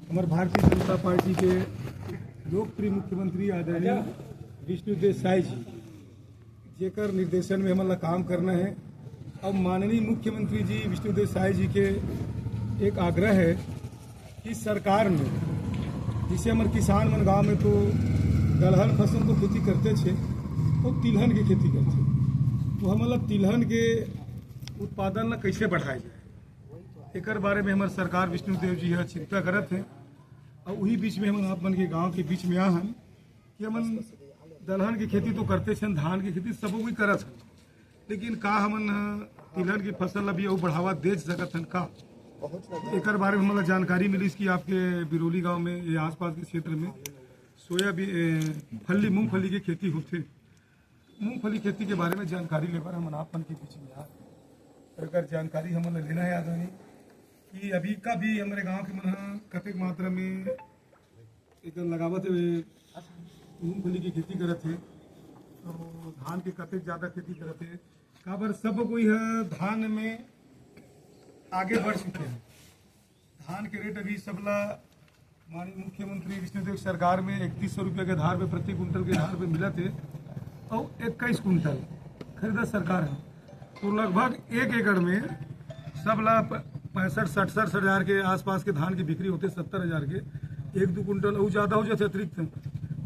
हमारे भारतीय जनता पार्टी के लोकप्रिय मुख्यमंत्री आदरणीय विष्णुदेव साय जी जेकर निर्देशन में हमारा काम करना है। अब माननीय मुख्यमंत्री जी विष्णुदेव साय जी के एक आग्रह है कि सरकार में जिसे हमारे किसान मन गाँव में तो दलहन फसल तो खेती करते थे और तिलहन की खेती करते, तो हमारा तिलहन के उत्पादन ला कैसे बढ़ाया जाए एक बारे में हमारे सरकार विष्णुदेव जी है चिंता करत है। और वही बीच में हम आप मन के गाँव के बीच में आ हम कि हम दलहन की खेती तो करते छन, धान की खेती सबो कोई करत हन, लेकिन का हमन तिलहन की फसल अभी और बढ़ावा दे सकत हन का एक बारे में हमारा जानकारी मिली कि आपके बिरोली गांव में या आसपास के क्षेत्र में सोयाबीन फली मूंगफली की खेती होती, मूंगफली खेती के बारे में जानकारी लेकर हम आपन के बीच में अगर जानकारी हमें लेना है आदमी कि अभी का भी हमारे गांव के मन कतेक मात्रा में एक लगावत मूंगफली की खेती करते हैं, तो धान के कतेक ज़्यादा खेती करते हैं काबर सब कोई है धान में आगे बढ़ चुके हैं। धान के रेट अभी सबला माननीय मुख्यमंत्री विष्णुदेव सरकार में 3100 रुपये के धार पे प्रति कुंटल के धार पे मिला थे और 21 कुंटल खरीदा सरकार है, तो लगभग 1 एकड़ में सबला 65-67 हज़ार के आसपास के धान की बिक्री होते 70,000 के, 1-2 कुंटल और ज़्यादा हो जाते अतिरिक्त,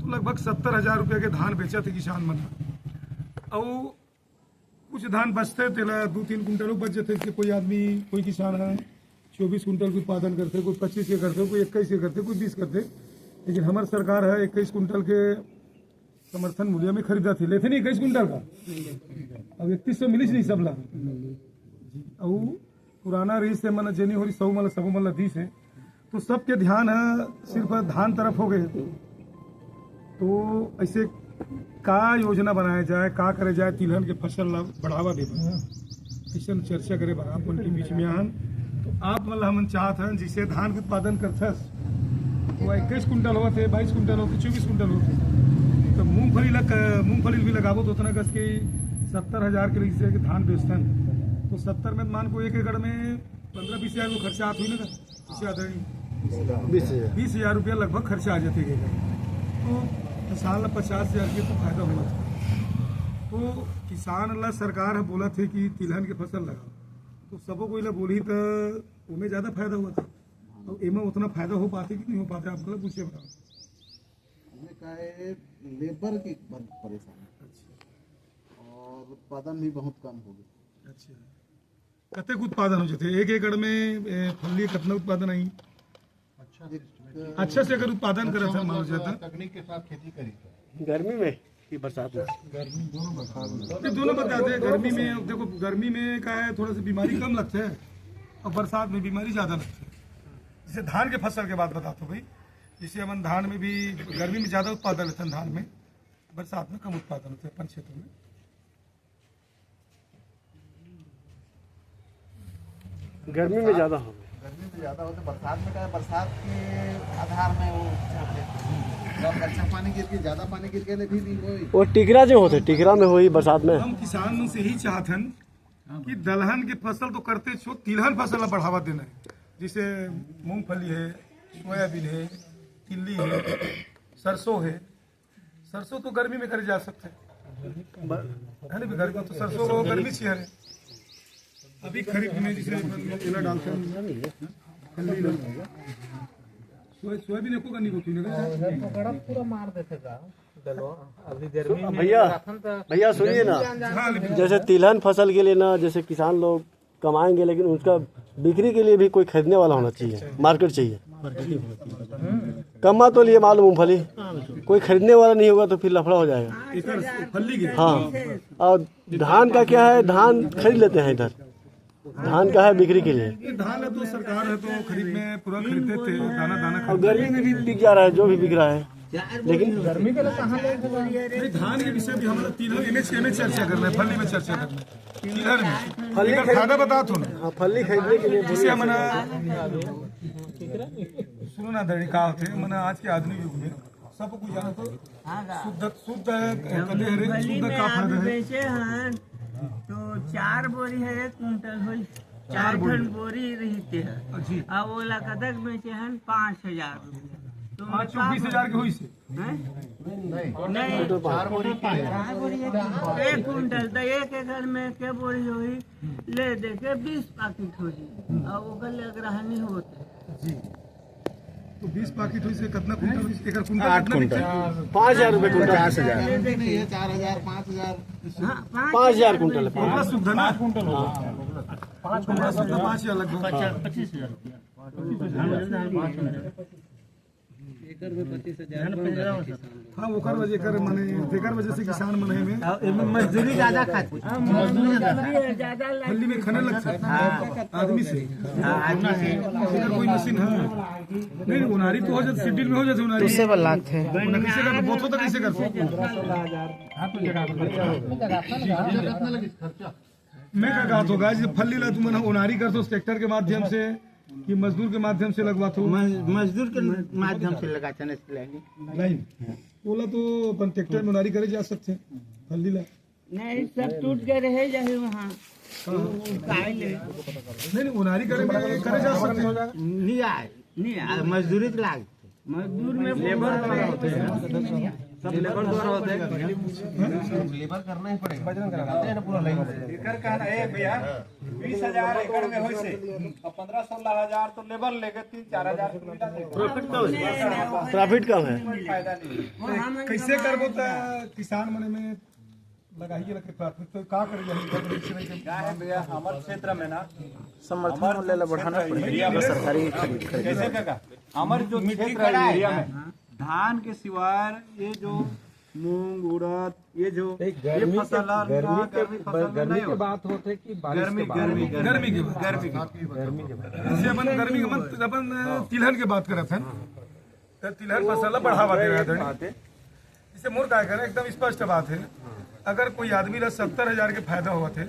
तो लगभग 70,000 रुपये के धान बेचा थे किसान मन। और कुछ धान बचते थे 2-3 कुंटल बच जाते थे। कोई आदमी कोई किसान है 24 कुंटल के उत्पादन करते, कोई 25 के करते, कोई 21 के करते, कोई 20 करते, लेकिन हमारी सरकार है 21 कुंटल के समर्थन मूल्य में खरीदा थी, लेते नहीं 21 कुंटल का, अब 3100 मिली नहीं सबला। और पुराना रही से मन जेनी हो रही सब मतलब सब मतलब 20 है, तो सबके ध्यान है सिर्फ धान तरफ हो गए, तो ऐसे का योजना बनाया जाए, का करे जाए तिलहन के फसल बढ़ावा दे ऐसा चर्चा करे आप उनके बीच में आन। तो आप मतलब हम चाहते हैं जिसे धान के उत्पादन करते वो 21 कुंटल होते, 22 कुंटल होते, 24 कुंटल होते, तो मूंगफली भी लगाबो तो उतना कस के 70,000 के लिए धान बेचते हैं, तो 70 में मान को 1 एकड़ में 15-20 हज़ार को खर्चा आती है ना, 20,000 रुपया लगभग खर्चा आ जाते हैं, तो साल 50,000 के तो फायदा हुआ था। तो किसान ला सरकार बोला थे कि तिलहन के फसल लगाओ, तो सबको कोई ला बोली तो उनमें ज़्यादा फायदा हुआ था, और इनमें उतना फायदा हो पाते कि नहीं हो पाते, आप मतलब पूछे बताओ। हमें का है लेबर की परेशानी, और उत्पादन भी बहुत कम हो गया। अच्छा, कतेक उत्पादन हो जाते 1 एकड़ में फली कितना उत्पादन आई? अच्छा से अगर उत्पादन करे था मान जाता तकनीक के साथ खेती करी गर्मी में कि बरसात में? गर्मी दोनों बताते हैं। गर्मी में देखो गर्मी में क्या है थोड़ा सा बीमारी कम लगते है और बरसात में बीमारी ज़्यादा लगती है। जैसे धान के फसल के बाद बताते भाई, जैसे अपन धान में भी गर्मी में ज़्यादा उत्पादन होता है, धान में बरसात में कम उत्पादन होते हैं अपन क्षेत्र में। गर्मी में ज़्यादा हो, गर्मी में ज़्यादा होते, बरसात में क्या है, बरसात के आधार में वो जब अच्छा पानी गिर के ज़्यादा पानी गिर के भी वो टिकरा जो होते टिकरा में हुई बरसात में। हम किसान से ही चाहते हैं कि दलहन की फसल तो करते छो, तिलहन फसल बढ़ावा देना है, जैसे मूंगफली है, सोयाबीन है, तिल्ली है, सरसों है। सरसों तो गर्मी में करे जा सकते है ना, गर्मी तो सरसों को गर्मी से है। अभी खरीफ में जैसे डालते हैं सोयाबीन को करनी होती है पूरा मार देते अभी गर्मी में। भैया सुनिए ना, जैसे तिलहन फसल के लिए ना जैसे किसान लोग कमाएंगे, लेकिन उसका बिक्री के लिए भी कोई खरीदने वाला होना चाहिए, मार्केट चाहिए। कमा तो लिए मालूम मूंगफली, कोई खरीदने वाला नहीं होगा तो फिर लफड़ा हो जाएगा। हाँ, और धान का क्या है, धान खरीद लेते हैं इधर, धान का है बिक्री के लिए। धान है तो सरकार है तो खरीद में पूरा खरीदते थे, दाना दाना। और गर्मी में भी बिक जा रहा है, जो भी बिक रहा है, लेकिन गर्मी के लिए कहाँ धान के विषय भी हमारा तिलहन में चर्चा करना है, फली में चर्चा करना है, तिलहन में फली का फायदा बता दो ना। फली खरीदने के लिए जिसे मना सुनो ना दड़ी का होते मना आज के आधुनिक युग में सब कुछ जाना तो शुद्ध शुद्ध का फायदा है। बेचे हैं तो 4 बोरी है 1 कुंटल हो 4 ठन बोरी रहते हैं जी अब ओला कदक बेचे हैं 5,000 रुपया तो 20,000 के हुई से हैं? नहीं 1 कुंटल तो 1 एकड़ में के बोरी हुई ले दे के 20 पैकेट हो जी अब ओकर ले ग्रहणी होते जी तो 20 पैकेट हुई से कितना कुंटल हुई? एक कुंटल 8 कुंटल 5,000 रुपये कुंटल। 50,000 नहीं है, 4,000 5,000 हाँ 5,000 कुंटल है। पूरा सुविधा ना 5 कुंटल होगा 5,000 लगभग 25,000 रुपया हाँ ओकर वजह कर माने जेकर वजह से किसान मने में मजदूरी ज्यादा खाती मजदूरी ज्यादा हल्ली में खने लग सकता है आदमी से अगर कोई मशीन है नहीं उनारी तो हो जाती शेड्यूल में हो जाती उनारी उससे बल्लाक थे उन्हें कैसे कर बोथो तो कैसे कर मैं क्या कहा होगा जब फल्ली ला तुम उनारी कर दो ट्रैक्टर के माध्यम से कि मजदूर के माध्यम से लगवा दो मजदूर के माध्यम से लगाते हैं लाइन बोला तो अपन ट्रैक्टर में उनारी करे जा सकते हैं फल्ली ला नहीं सब टूट के रहे जाए वहाँ नहीं उनारी करे जा सकते हैं नहीं आए मजदूरी तो लाग मजदूर में लेबर होते हैं सब लेबर द्वारा होते हैं लेबर करना ही पड़ेगा ना पूरा लाइन एकर कहना है भैया 20,000 एकड़ में होई से और 15-16 हजार तो लेबर लेके 3-4 हजार प्रॉफिट कम है। फायदा नहीं कैसे करबो त किसान मने में लगाइए लगे प्राथमिक तो का करे क्या है भैया हमारे क्षेत्र में ना समर्थन मूल्य बढ़ाना पड़ेगा सरकारी कैसे का हमारे जो क्षेत्र है एरिया में धान के सिवाय ये जो मूंग उड़द ये जो ये फसल गर्मी के बात होते कि गर्मी के अपन तिलहन के बात करत हैं तो तिलहन फसल बढ़ावा दे रहा है इसे मोर का करे एकदम स्पष्ट बात है अगर कोई आदमी ला 70,000 के फायदा हुआ थे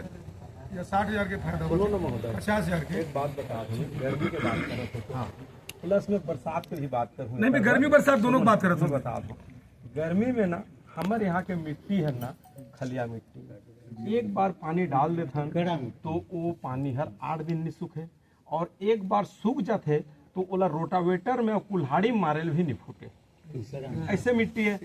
या 60,000 के फायदा हुआ 50,000 के बात बता दूं गर्मी के बात करत हो प्लस में बरसात की भी बात करूँ नहीं मैं गर्मी बरसात दोनों बात करत हूँ बता दो गर्मी में ना हमारे यहाँ के मिट्टी है ना खलिया मिट्टी एक बार पानी डाल देते हैं तो वो पानी हर 8 दिन नहीं सूखे और एक बार सूख जाते तो ओला रोटावेटर में कुल्हाड़ी मारे भी नहीं फूटे ऐसे मिट्टी है।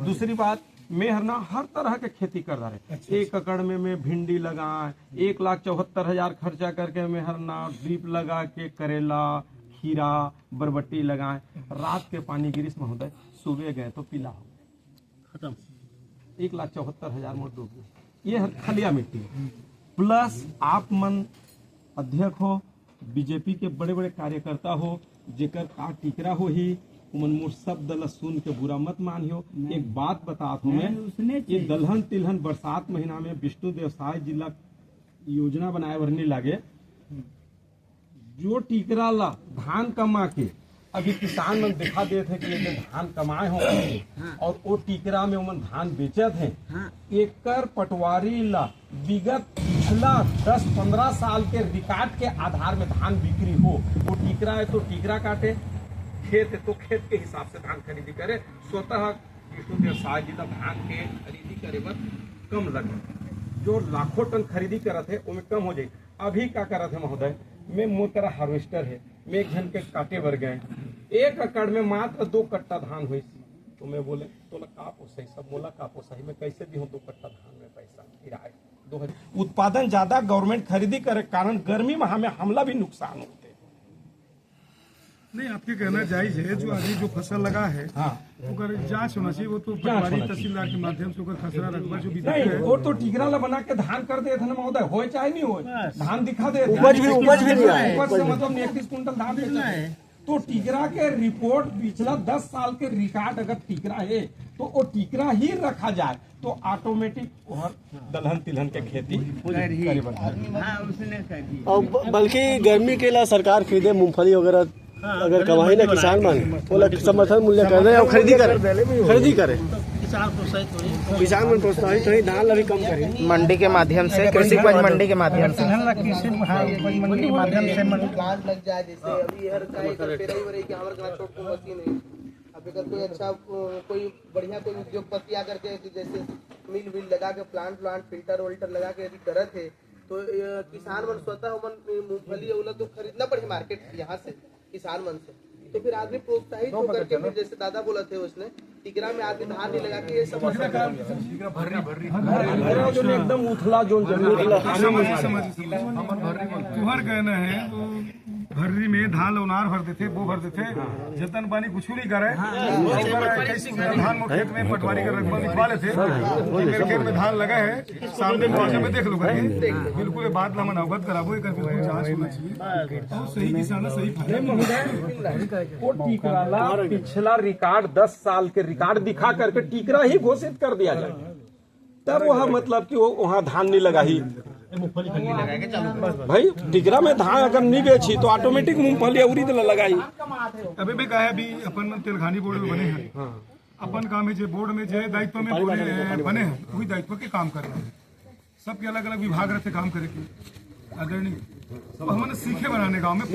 दूसरी बात मैं हर ना हर तरह के खेती कर रहा है 1 एकड़ में मैं भिंडी लगा 1,74,000 खर्चा करके मैं हर ना ड्रिप लगा के करेला खीरा बरबट्टी लगाए रात के पानी गिरिश महोदय सुबह गए तो पीला हो खत्म 1,74,000 मोट डूब गए। ये खलिया मिट्टी है। प्लस आप मन अध्यक्ष हो बीजेपी के बड़े बड़े कार्यकर्ता हो जेकर का टिकरा हो ही उमन मोर शब्द ल सुन के बुरा मत मानियो। एक बात बता हूँ मैं ये दलहन तिलहन बरसात महीना में विष्णु देवसाय जिला योजना बनाए भरने लगे जो टिकरा ला धान कमा के अभी किसान मन दिखा देते हैं कि ये धान कमाए हो और वो टिकरा में उमन धान बेचत हैं एकर पटवारी ला विगत पिछला 10-15 साल के रिकॉर्ड के आधार में धान बिक्री हो वो टिकरा है तो टिकरा काटे खेत है तो खेत के हिसाब से धान खरीदी करे स्वतः विष्णु देवसाय जी धान के खरीदी करे पर कम लगे जो लाखों टन खरीदी करत है उनमें कम हो जाए। अभी क्या करत है महोदय मैं मोर तरह हार्वेस्टर है मैं एक जन के काटे बर गए 1 एकड़ में मात्र 2 कट्टा धान हुई तो मैं बोले तो का पोसाई सब बोला का पोसाई मैं कैसे दी हूँ 2 कट्टा धान में पैसा किराए 2000 उत्पादन ज्यादा गवर्नमेंट खरीदी करे कारण गर्मी में हमें हमला भी नुकसान होते नहीं आपके कहना जायज है जो अभी जो फसल लगा है अगर जांच होना चाहिए वो तो पटवारी तहसीलदार के माध्यम से खसरा रकबा जो भी नहीं वो तो टिकरा ला बना के धान कर देते ना महोदय हो चाहे नहीं हो धान दिखा दे उपज भी नहीं आए उपज से मतलब 31 कुंटल धान बेचना है तो टिकरा के रिपोर्ट पिछला 10 साल के रिकॉर्ड अगर टिकरा है तो वो टिकरा ही रखा जाए तो ऑटोमेटिक दलहन तिलहन के खेती और बल्कि गर्मी के लिए सरकार खरीदे मूंगफली वगैरह अगर कमाई ना किसान मान बोला समर्थन मूल्य कर दे और खरीदी करे किसान मन प्रोत्साहित हो धान अभी कम करे मंडी के माध्यम से कृषि उपज मंडी के माध्यम से मंडी के माध्यम से प्लांट लग जाए जैसे अभी हर पेराई के हमारे गांव छोट मशीन है अब अगर कोई अच्छा कोई बढ़िया कोई उद्योगपति आकर के जैसे मिल लगा के प्लांट फिल्टर वोल्टर लगा के यदि करत है तो किसान मन स्वतः मन मूंगफली वाला तो खरीदना पड़े मार्केट यहाँ से किसान मन से, तो फिर आदमी प्रोत्साहित होकर के फिर जैसे दादा बोला थे उसने टिकरा में आदमी धान नहीं लगा के ये सब जो एकदम उथला जो जमीन तुहर कहना है तो भर्री में धान उनार भर देते वो भर देते जतन पानी कुछ नहीं करे धान में खेत में पटवारी का रकबा लिखवा लेते मेरे खेत में धान लगा है सामने मौसम में देख लो करके बिल्कुल ये बात हम अवगत कराबो एक बिल्कुल जांच होना चाहिए और सही किसान सही फायदा वो टीकरा पिछला रिकॉर्ड 10 साल के रिकॉर्ड दिखा करके टीकरा ही घोषित कर दिया जाए, तब वहाँ मतलब कि वो वहाँ धान नहीं लगा ही भाई टिकरा में धान अगर नहीं बेची तो ऑटोमेटिक मूंगफली उड़ीद लगाई। अभी भी कहा अभी अपन तेलखानी बोर्ड में बने हैं अपन काम है जो बोर्ड में जो दायित्व में बने हैं वही दायित्व के काम कर रहे हैं, सबके अलग अलग विभाग रहते काम करे के आदरणीय सब हमने सीखे बनाने गाँव में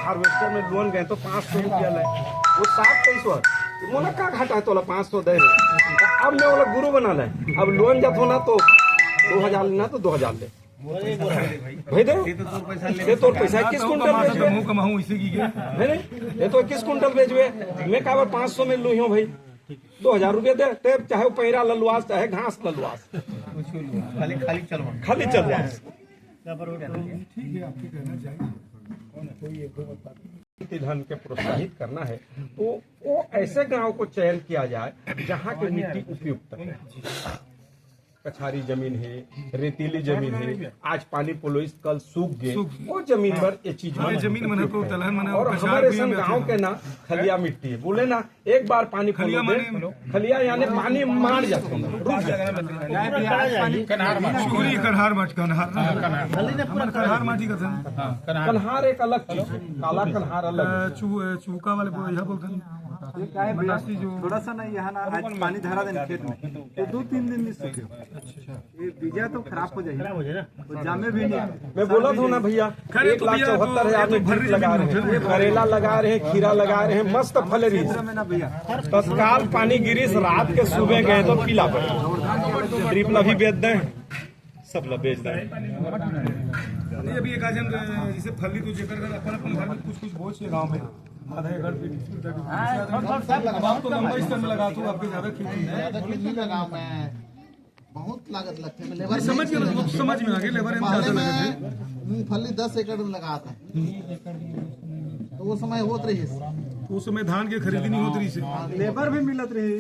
हार्वेस्टर में लोन गए तो 500 रुपया ले वो 7 मोला का घाटा है तोला 500 दे रहे, अब मैं वाला गुरु बना ले, अब लोन जब होना तो 2000 लेना तो 2000 ले भाई दे तो पैसा 21 कुंटल बेचवे कमाऊं इसी की ये तो 21 कुंटल बेचवे मैं कहा 500 में लू हूँ भाई 2000 रुपया दे ते चाहे वो पैरा ललवास चाहे घास ललवास खाली चलवास ठीक है आपके कहना चाहिए धन के प्रोत्साहित करना है तो वो ऐसे गांव को चयन किया जाए जहां की मिट्टी उपयुक्त है, कछारी जमीन है, रेतीली जमीन है, आज पानी पोलोइस कल सूख गए वो जमीन पर ये चीज जमीन मन को तलहन मन और हमारे संग गाँव के ना खलिया मिट्टी है, बोले ना एक बार पानी खलिया खलिया यानी पानी मार जाते कन्हार माटी का कन्हार एक अलग चीज है, काला कन्हार अलग चूका वाले यह बोलते हैं थोड़ा सा ना यहाँ ना आज पानी धरा देना खेत में तो 2-3 दिन नहीं सूखे, ये बीजा तो खराब हो जाएगा तो जामे भी नहीं। मैं बोला था ना भैया 1,74,000 में ड्रिप लगा रहे हैं, करेला लगा रहे हैं, खीरा लगा रहे हैं, मस्त फल रही है, तत्काल पानी गिरी रात के सुबह गए तो पीला पड़े ड्रिप ला भी बेच दें सब ला बेच दें। अभी एक आज जैसे फली तो जेकर अपन घर में कुछ बोझ है गाँव में आधा एकड़ तो लंबा स्तर में लगा तो आपके ज्यादा खेती लगाओ मैं बहुत लागत लगते है लेबर समझ में आ गए लेबर ज्यादा लगे मूंगफली 10 एकड़ में लगाता है तो वो समय होत रही है उस समय धान के खरीदी नहीं होती रही लेबर भी मिलत रही